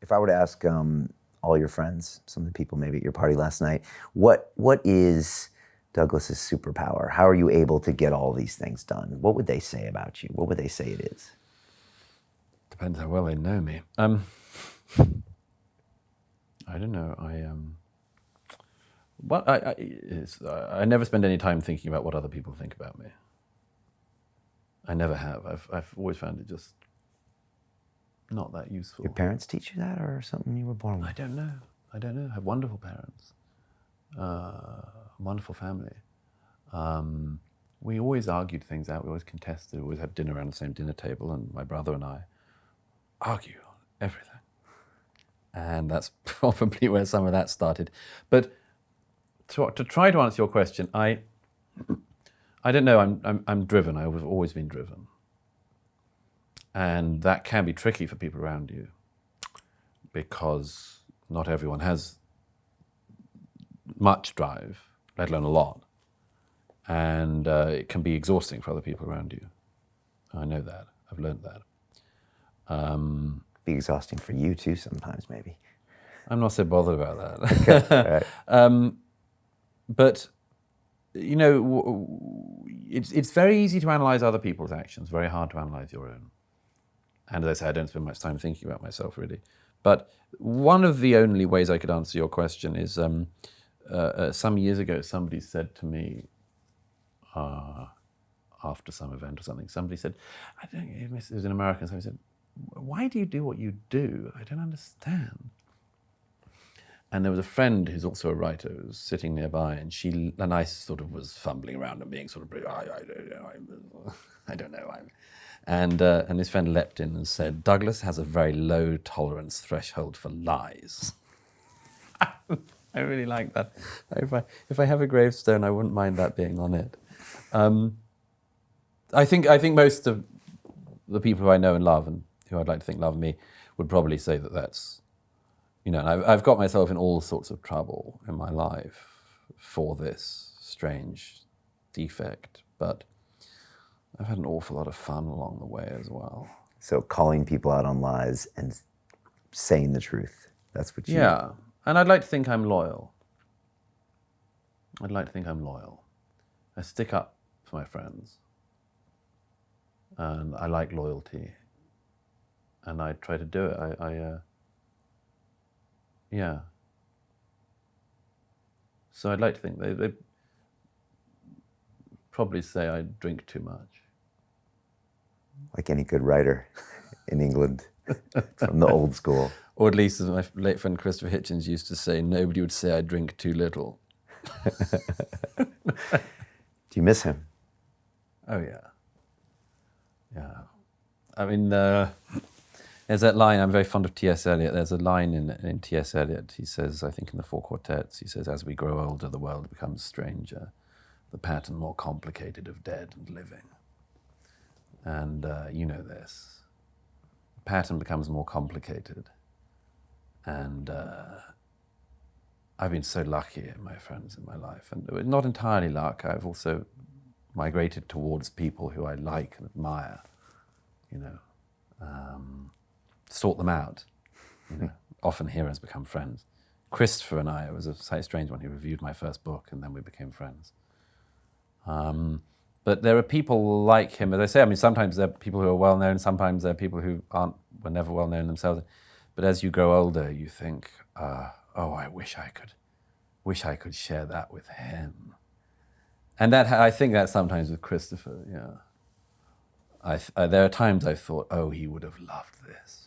If I were to ask all your friends, some of the people maybe at your party last night, what is Douglas's superpower? How are you able to get all these things done? What would they say about you? What would they say it is? Depends how well they know me. I don't know. I never spend any time thinking about what other people think about me. I never have. I've always found it just not that useful. Your parents teach you that, or something you were born with? I don't know. I have wonderful parents, wonderful family. We always argued things out. We always contested. We always had dinner around the same dinner table, and my brother and I argue on everything. And that's probably where some of that started. But to try to answer your question, I don't know. I'm driven. I've always been driven, and that can be tricky for people around you because not everyone has much drive, let alone a lot, and it can be exhausting for other people around you. I know that. I've learned that. Be exhausting for you too sometimes, maybe. I'm not so bothered about that. Okay. All right. But you know, it's very easy to analyze other people's actions, very hard to analyze your own. And as I say, I don't spend much time thinking about myself, really. But one of the only ways I could answer your question is some years ago, somebody said to me, after some event or something, somebody said, I don't know, it was an American, somebody said, why do you do what you do? I don't understand. And there was a friend who's also a writer who was sitting nearby, and I sort of was fumbling around and being sort of, I don't know. And this friend leapt in and said, Douglas has a very low tolerance threshold for lies. I really like that. If I have a gravestone, I wouldn't mind that being on it. I think most of the people who I know and love, and who I'd like to think love me, would probably say that that's, you know, and I've got myself in all sorts of trouble in my life for this strange defect, but I've had an awful lot of fun along the way as well. So calling people out on lies and saying the truth, that's what you... Yeah, and I'd like to think I'm loyal. I stick up for my friends, and I like loyalty, and I try to do it. Yeah. So I'd like to think they probably say I drink too much. Like any good writer in England from the old school. Or at least, as my late friend Christopher Hitchens used to say, nobody would say I drink too little. Do you miss him? Oh, yeah. Yeah. I mean, there's that line, I'm very fond of T.S. Eliot. There's a line in T.S. Eliot, he says, I think in the Four Quartets, he says, as we grow older, the world becomes stranger, the pattern more complicated of dead and living. And you know this. The pattern becomes more complicated. And I've been so lucky, my friends, in my life. And not entirely luck, I've also migrated towards people who I like and admire, you know. Sort them out. You know, often heroes become friends. Christopher and I, it was a slightly strange one. He reviewed my first book, and then we became friends. But there are people like him, as I say. I mean, sometimes there are people who are well known. Sometimes there are people who were never well known themselves. But as you grow older, you think, oh, I wish I could share that with him. And that I think that sometimes with Christopher. Yeah. There are times I've thought, oh, he would have loved this.